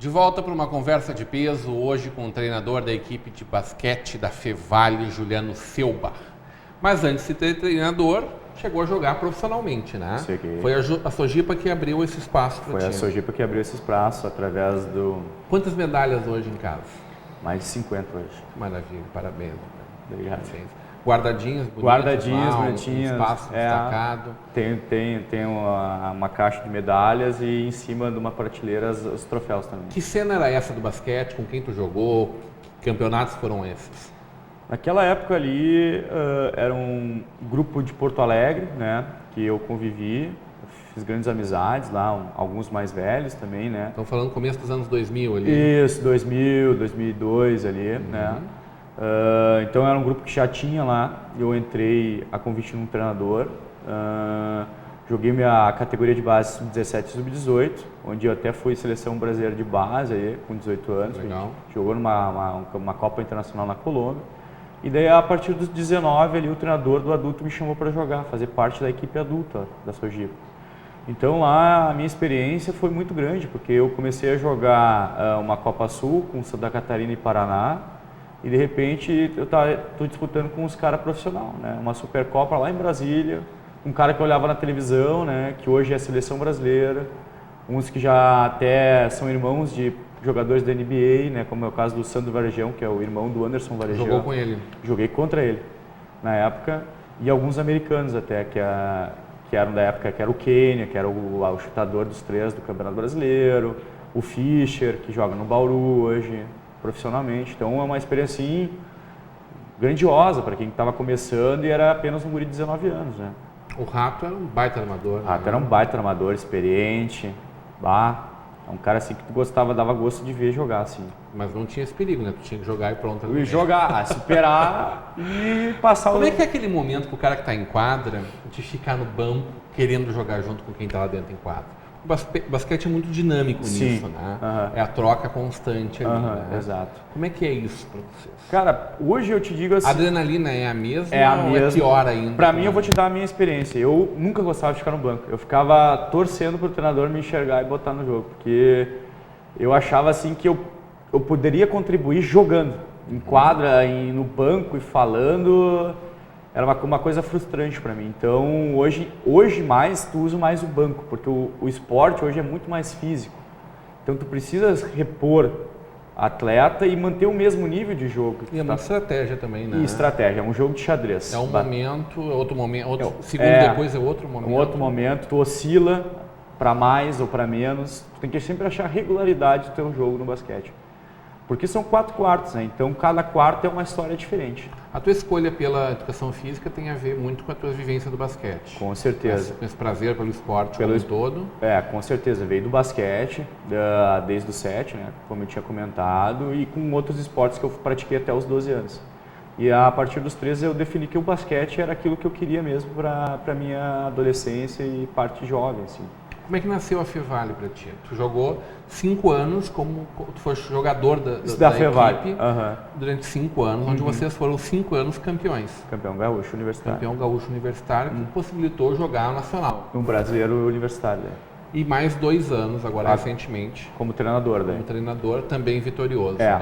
De volta para uma conversa de peso, hoje com o treinador da equipe de basquete da Fevale, Juliano Selbar. Mas antes de ser treinador, chegou a jogar profissionalmente, né? Cheguei. Foi a Sojipa que abriu esse espaço para ti. Foi a Sojipa que abriu esse espaço através do... Quantas medalhas hoje em casa? Mais de 50 hoje. Maravilha, parabéns. Obrigado. Guardadinhas, bonitas, Guardadinhas, lá, bonitinhas. Um espaço destacado. Tem uma caixa de medalhas e em cima de uma prateleira os troféus também. Que cena era essa do basquete? Com quem tu jogou? Que campeonatos foram esses? Naquela época ali era um grupo de Porto Alegre, né, que eu convivi, fiz grandes amizades lá, alguns mais velhos também, né. Estão falando começo dos anos 2000 ali. Isso, 2000, 2002 ali, né. Então era um grupo que já tinha lá, eu entrei a convite de um treinador, joguei minha categoria de base sub-17 e sub-18, onde eu até fui seleção brasileira de base aí, com 18 anos. Legal. Jogou numa Copa Internacional na Colômbia. E daí a partir dos 19 ali o treinador do adulto me chamou para jogar, fazer parte da equipe adulta da Sojipa. Então lá a minha experiência foi muito grande, porque eu comecei a jogar uma Copa Sul com Santa Catarina e Paraná, e de repente eu estou disputando com os caras profissionais, né? Uma Supercopa lá em Brasília, um cara que eu olhava na televisão, né? Que hoje é a seleção brasileira, uns que já até são irmãos de jogadores da NBA, né? Como é o caso do Sandro Varejão, que é o irmão do Anderson Varejão. Jogou com ele? Joguei contra ele na época, e alguns americanos até, que eram da época, que era o Kenya, que era o chutador dos três do Campeonato Brasileiro, o Fischer, que joga no Bauru hoje, profissionalmente. Então é uma experiência assim, grandiosa para quem estava começando e era apenas um guri de 19 anos, né? O Rato era um baita armador. O Rato era um baita armador, experiente, é um cara assim que tu gostava, dava gosto de ver jogar assim. Mas não tinha esse perigo, né? Tu tinha que jogar e pronto. E jogar, superar e passar Como é que é aquele momento que o cara que está em quadra, de ficar no banco querendo jogar junto com quem está lá dentro em quadra? O basquete é muito dinâmico nisso, né? É a troca constante ali, né? Exato. Como é que é isso para vocês? Cara, hoje eu te digo assim... A adrenalina é a mesma é a ou mesma. É pior ainda? Pra mim, eu vou te dar a minha experiência. Eu nunca gostava de ficar no banco. Eu ficava torcendo pro treinador me enxergar e botar no jogo, porque eu achava assim que eu poderia contribuir jogando. Em quadra, no banco e falando... Era uma coisa frustrante para mim. Então, hoje mais, tu usa mais o banco, porque o esporte hoje é muito mais físico. Então, tu precisas repor atleta e manter o mesmo nível de jogo. E é uma estratégia também, né? E estratégia, é um jogo de xadrez. É um momento, outro momento, segundo depois é outro momento. Um outro momento, tu oscila para mais ou para menos. Tu tem que sempre achar regularidade do teu jogo no basquete. Porque são 4 quartos, né? Então cada quarto é uma história diferente. A tua escolha pela educação física tem a ver muito com a tua vivência do basquete. Com certeza. Com esse prazer pelo esporte como um todo. Com certeza. Veio do basquete, desde os 7, né? Como eu tinha comentado, e com outros esportes que eu pratiquei até os 12 anos. E a partir dos 13 eu defini que o basquete era aquilo que eu queria mesmo para minha adolescência e parte jovem, assim. Como é que nasceu a Fevale para ti? Tu jogou 5 anos tu foste jogador da Fevale. Equipe durante 5 anos, onde vocês foram 5 anos campeões. Campeão gaúcho universitário. Campeão gaúcho universitário, que possibilitou jogar nacional. Um brasileiro universitário, né? E mais 2 anos, agora recentemente. Como treinador, né? Como treinador, também vitorioso. Né?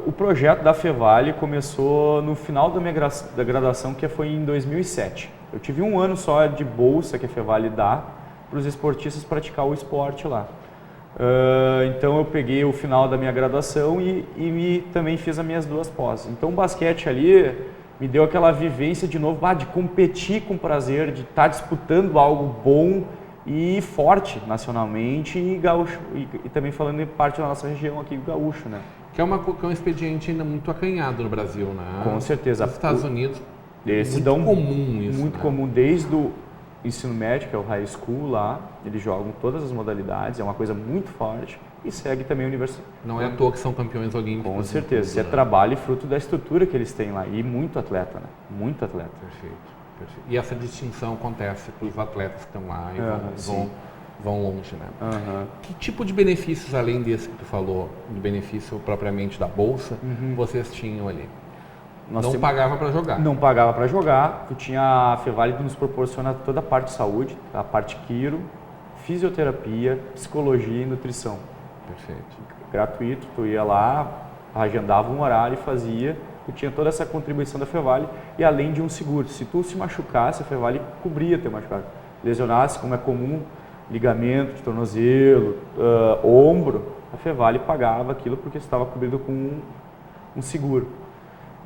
O projeto da Fevale começou no final da graduação, que foi em 2007. Eu tive 1 ano só de bolsa que a Fevale dá para os esportistas praticar o esporte lá. Então eu peguei o final da minha graduação e também fiz as minhas 2 pós. Então o basquete ali me deu aquela vivência de novo, de competir com prazer, de estar disputando algo bom e forte nacionalmente e gaúcho, e também falando em parte da nossa região aqui, gaúcho, né? Que é um expediente ainda muito acanhado no Brasil, né? Com certeza. Nos Estados Unidos, muito comum isso, muito comum, desde o ensino médio, que é o high school lá, eles jogam todas as modalidades, é uma coisa muito forte, e segue também a universidade. Não é à toa que são campeões olímpicos. Com certeza, isso é trabalho e fruto da estrutura que eles têm lá, e muito atleta, né? Muito atleta. Perfeito. E essa distinção acontece com os atletas que estão lá e vão longe, né? Que tipo de benefícios, além desse que tu falou, do benefício propriamente da bolsa, vocês tinham ali? Não pagava para jogar. Não pagava para jogar. A Fevale nos proporciona toda a parte de saúde, a parte quiro, fisioterapia, psicologia e nutrição. Perfeito. Gratuito, tu ia lá, agendava um horário e fazia, tu tinha toda essa contribuição da Fevale e além de um seguro. Se tu se machucasse, a Fevale cobria teu machucado. Lesionasse, como é comum, ligamento de tornozelo, ombro, a Fevale pagava aquilo porque estava cobrido com um seguro.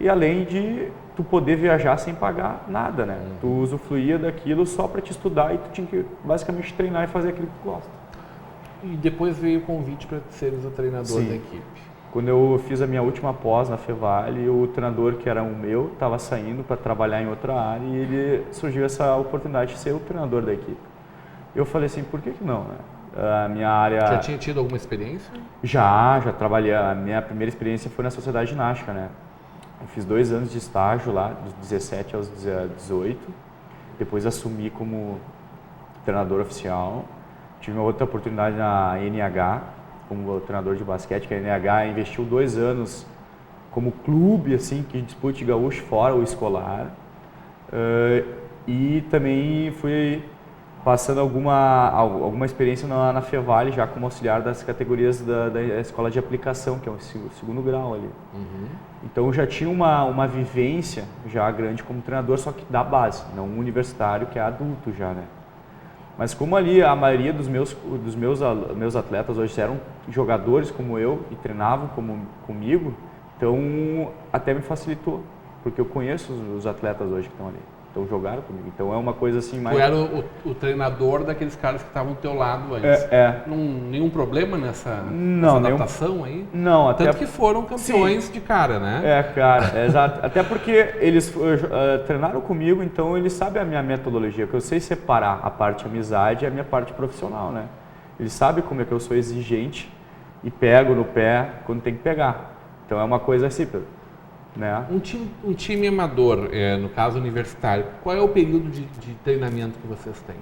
E além de tu poder viajar sem pagar nada, né? Tu usufruía daquilo só para te estudar e tu tinha que basicamente treinar e fazer aquilo que tu gosta. E depois veio o convite para seres o treinador Sim. da equipe. Quando eu fiz a minha última pós na Fevale, o treinador que era o meu estava saindo para trabalhar em outra área e ele surgiu essa oportunidade de ser o treinador da equipe. Eu falei assim, por que não, né? A minha área... Já tinha tido alguma experiência? Já trabalhei. A minha primeira experiência foi na Sociedade Ginástica, né? Eu fiz 2 anos de estágio lá, dos 17 aos 18. Depois assumi como treinador oficial. Tive uma outra oportunidade na NH, como treinador de basquete, que a NH investiu 2 anos como clube, assim, que disputa gaúcho fora o escolar. E também fui passando alguma experiência na Fevale, já como auxiliar das categorias da escola de aplicação, que é o segundo grau ali. Então eu já tinha uma vivência já grande como treinador, só que da base, não um universitário que é adulto já, né? Mas como ali a maioria dos meus atletas hoje eram jogadores como eu e treinavam comigo, então até me facilitou, porque eu conheço os atletas hoje que estão ali. Então jogaram comigo. Então é uma coisa assim mais... Tu era o treinador daqueles caras que estavam do teu lado antes. Nenhum problema nessa adaptação aí? Não, até... Tanto que foram campeões Sim. de cara, né? Exato. Até porque eles treinaram comigo, então eles sabem a minha metodologia, que eu sei separar a parte amizade e a minha parte profissional, né? Eles sabem como é que eu sou exigente e pego no pé quando tem que pegar. Então é uma coisa assim, né? Um time amador, no caso universitário, qual é o período de treinamento que vocês têm?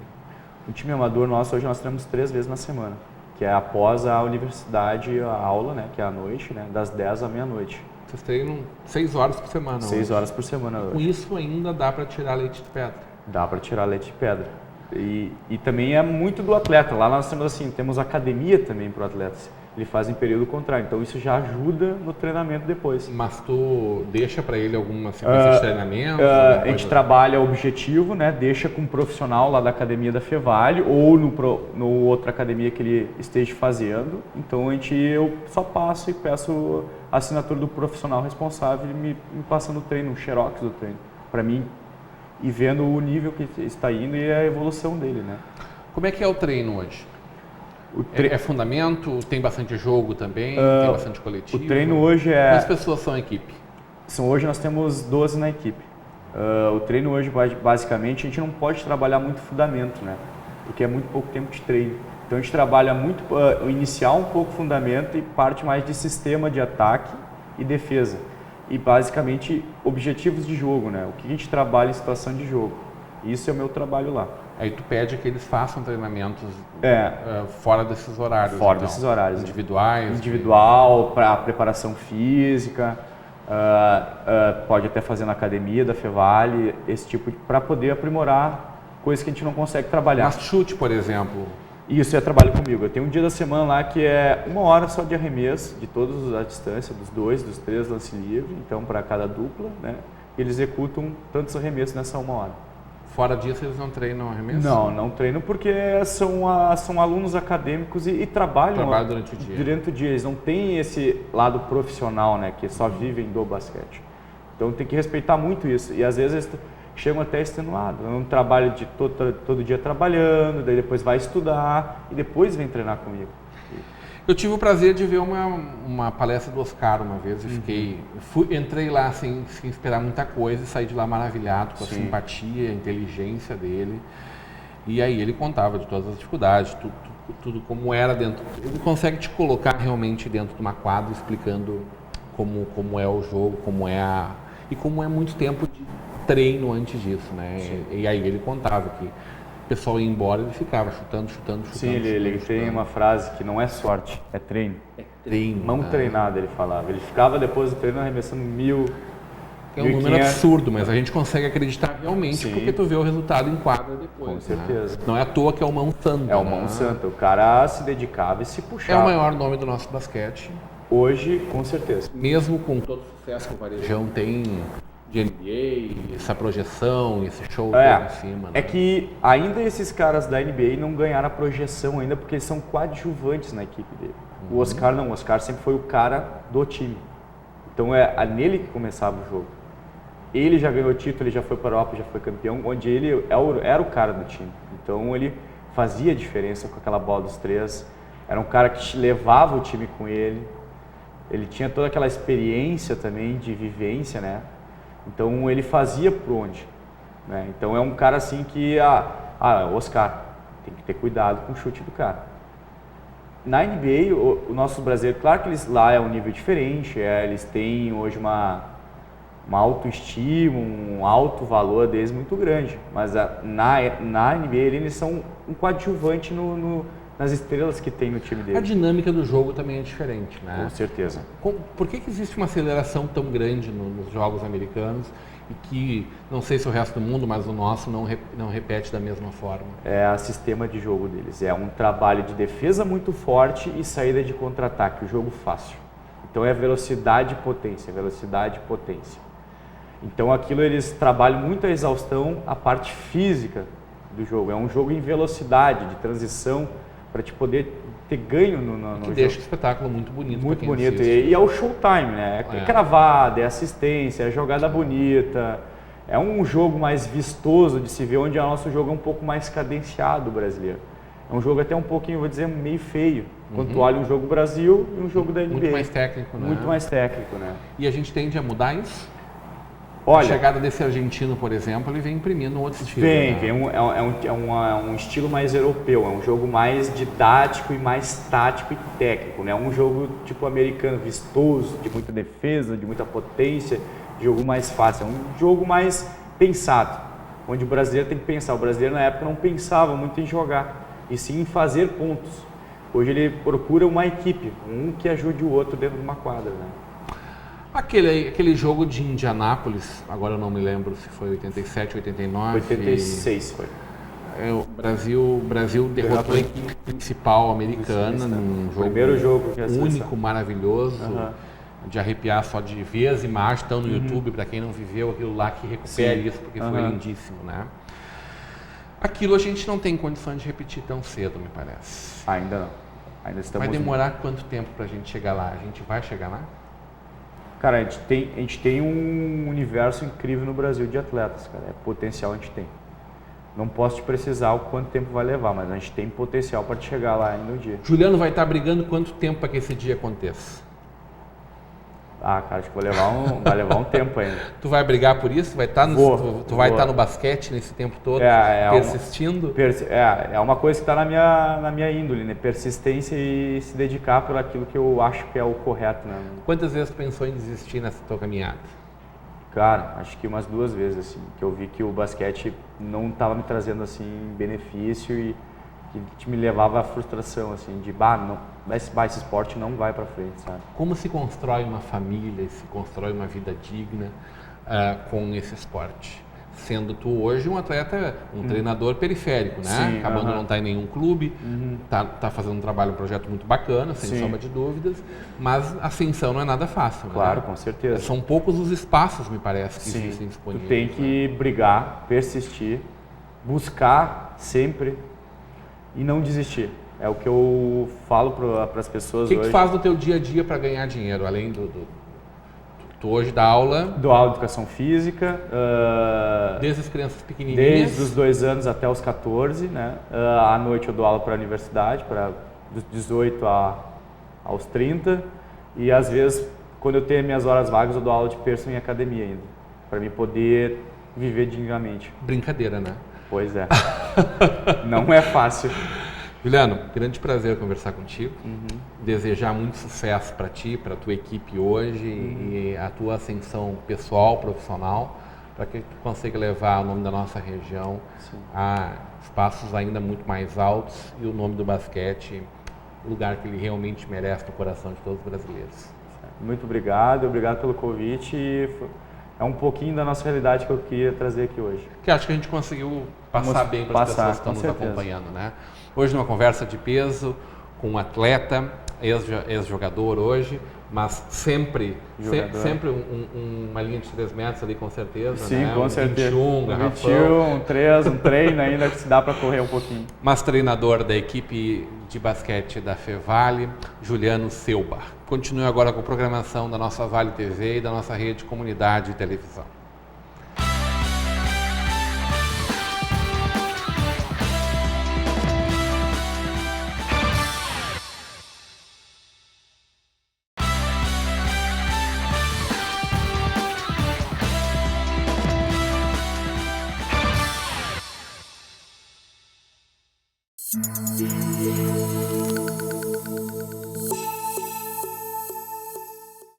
Um time amador nosso, hoje nós treinamos 3 vezes na semana, que é após a universidade, a aula, né, que é à noite, né, das 10 à meia-noite. Vocês treinam 6 horas por semana? 6 horas por semana hoje. Com isso ainda dá para tirar leite de pedra? Dá para tirar leite de pedra. E também é muito do atleta. Lá nós temos academia também para o atleta. Ele faz em período contrário, então isso já ajuda no treinamento depois. Mas tu deixa para ele alguma sequência de treinamento? A gente trabalha o objetivo, né? Deixa com um profissional lá da academia da Fevale ou no outra academia que ele esteja fazendo. Então eu só passo e peço a assinatura do profissional responsável me passando o treino, um xerox do treino, para mim ir vendo o nível que está indo e a evolução dele, né? Como é que é o treino hoje? É fundamento? Tem bastante jogo também? Tem bastante coletivo? O treino hoje é... Quantas pessoas são a equipe? Hoje nós temos 12 na equipe. O treino hoje, basicamente, a gente não pode trabalhar muito fundamento, né? Porque é muito pouco tempo de treino. Então a gente trabalha muito, inicial um pouco fundamento e parte mais de sistema de ataque e defesa. E basicamente objetivos de jogo, né? O que a gente trabalha em situação de jogo. Isso é o meu trabalho lá. Aí tu pede que eles façam treinamentos fora desses horários. Fora desses horários. Individuais? Individual, para preparação física, pode até fazer na academia da Fevale, esse tipo para poder aprimorar coisas que a gente não consegue trabalhar. Mas chute, por exemplo? Isso é trabalho comigo. Eu tenho um dia da semana lá que é 1 hora só de arremesso, de todas as distâncias, dos 2, dos 3 lance livre, então para cada dupla, né? Eles executam tantos arremessos nessa 1 hora. Fora disso, eles não treinam arremesso? Não treinam porque são alunos acadêmicos e trabalham durante o dia. Durante o dia. Eles não têm esse lado profissional, né, que só vivem do basquete. Então tem que respeitar muito isso. E às vezes eles chegam até extenuados. Não trabalha de todo dia trabalhando, daí depois vai estudar e depois vem treinar comigo. Eu tive o prazer de ver uma palestra do Oscar uma vez e entrei lá sem esperar muita coisa e saí de lá maravilhado com a simpatia, a inteligência dele. E aí ele contava de todas as dificuldades, tudo como era dentro. Ele consegue te colocar realmente dentro de uma quadra explicando como é o jogo, como é muito tempo de treino antes disso, né? E aí ele contava que o pessoal ia embora e ele ficava chutando. Sim, ele tem uma frase que não é sorte, é treino. É treino. Não treinado, ele falava. Ele ficava depois do treino arremessando 1.000, É um número absurdo, mas a gente consegue acreditar realmente porque tu vê o resultado em quadra depois. Com certeza. Né? Não é à toa que é o Mão Santa. É o Mão Santa. O cara se dedicava e se puxava. É o maior nome do nosso basquete. Hoje, com certeza. Mesmo com todo o sucesso que o Varejão tem de NBA, essa projeção, esse show todo em cima. Né? É que ainda esses caras da NBA não ganharam a projeção ainda porque eles são coadjuvantes na equipe dele. O Oscar não, o Oscar sempre foi o cara do time. Então é nele que começava o jogo. Ele já ganhou título, ele já foi para a Europa, já foi campeão, onde ele era o cara do time. Então ele fazia diferença com aquela bola dos três. Era um cara que levava o time com ele. Ele tinha toda aquela experiência também de vivência, né? Então ele fazia por onde. Né? Então é um cara assim que, Oscar, tem que ter cuidado com o chute do cara. Na NBA, o nosso brasileiro, claro que eles lá é um nível diferente, eles têm hoje uma autoestima, um alto valor deles muito grande, mas na NBA eles são um coadjuvante nas estrelas que tem no time deles. A dinâmica do jogo também é diferente, né? Com certeza. Por que existe uma aceleração tão grande nos jogos americanos e que, não sei se o resto do mundo, mas o nosso não repete da mesma forma? É o sistema de jogo deles. É um trabalho de defesa muito forte e saída de contra-ataque, o jogo fácil. Então é velocidade e potência, velocidade e potência. Então aquilo eles trabalham muito a exaustão, a parte física do jogo. É um jogo em velocidade, de transição, para te poder ter ganho no jogo. Deixa o espetáculo muito bonito. Muito bonito. E é o showtime, né? É cravada, é assistência, é jogada bonita. É um jogo mais vistoso de se ver, onde o nosso jogo é um pouco mais cadenciado brasileiro. É um jogo até um pouquinho, vou dizer, meio feio. Quando tu olha um jogo Brasil e um jogo da NBA. Muito mais técnico, né? Muito mais técnico, né? E a gente tende a mudar isso? Olha, a chegada desse argentino, por exemplo, ele vem imprimindo um outro estilo. Um estilo mais europeu, é um jogo mais didático e mais tático e técnico, né? Um jogo tipo americano, vistoso, de muita defesa, de muita potência, jogo mais fácil, é um jogo mais pensado, onde o brasileiro tem que pensar. O brasileiro na época não pensava muito em jogar, e sim em fazer pontos. Hoje ele procura uma equipe, um que ajude o outro dentro de uma quadra, né? Aquele jogo de Indianápolis, agora eu não me lembro se foi 87, 89... 86 foi. O Brasil derrotou a equipe principal americana num jogo, primeiro jogo que único, maravilhoso, de arrepiar só de ver as imagens, estão no YouTube, para quem não viveu aquilo lá, que recupere isso, porque foi lindíssimo, né? Aquilo a gente não tem condições de repetir tão cedo, me parece. Ainda não. Ainda estamos... Vai demorar quanto tempo para a gente chegar lá? A gente vai chegar lá? Cara, a gente tem um universo incrível no Brasil de atletas, cara. Potencial a gente tem. Não posso te precisar o quanto tempo vai levar, mas a gente tem potencial para te chegar lá ainda um dia. Juliano vai estar brigando quanto tempo para que esse dia aconteça? Cara, acho que vai levar um tempo ainda. Tu vai brigar por isso? Vai estar tu vai estar no basquete nesse tempo todo, persistindo? É uma coisa que está na minha índole, né? Persistência e se dedicar por aquilo que eu acho que é o correto, né? Quantas vezes tu pensou em desistir nessa tua caminhada? Cara, acho que umas 2 vezes, assim, que eu vi que o basquete não estava me trazendo, assim, benefício e que me levava à frustração, assim, de, esse esporte não vai para frente, sabe? Como se constrói uma família, se constrói uma vida digna com esse esporte? Sendo tu hoje um atleta, um treinador periférico, né? Sim, acabando não estar em nenhum clube, tá fazendo um projeto muito bacana, sem sombra de dúvidas, mas a ascensão não é nada fácil, claro, né? Com certeza. São poucos os espaços, me parece, que existem disponíveis. Tu tem que brigar, persistir, buscar sempre e não desistir. É o que eu falo para as pessoas hoje. O que tu faz no teu dia a dia para ganhar dinheiro, além tu hoje dá aula? Dou aula de educação física. Desde as crianças pequenininhas? Desde os 2 anos até os 14, né? À noite eu dou aula para a universidade, dos 18 aos 30. E às vezes, quando eu tenho minhas horas vagas, eu dou aula de personal em academia ainda. Para mim poder viver dignamente. Brincadeira, né? Pois é. Não é fácil. Juliano, grande prazer conversar contigo. Desejar muito sucesso para ti, para a tua equipe hoje e a tua ascensão pessoal, profissional, para que tu consiga levar o nome da nossa região a espaços ainda muito mais altos e o nome do basquete, o lugar que ele realmente merece no coração de todos os brasileiros. Muito obrigado pelo convite. é um pouquinho da nossa realidade que eu queria trazer aqui hoje. Que acho que a gente conseguiu passar bem para as pessoas que estão nos acompanhando, né? Hoje numa conversa de peso com um atleta, ex-jogador hoje, mas sempre uma linha de 3 metros ali com certeza. Sim, né? com certeza. 21, garrafão. 3, um treino ainda que se dá para correr um pouquinho. Mas treinador da equipe de basquete da Fevale, Juliano Selbar. Continue agora com a programação da nossa Vale TV e da nossa rede Comunidade de Televisão.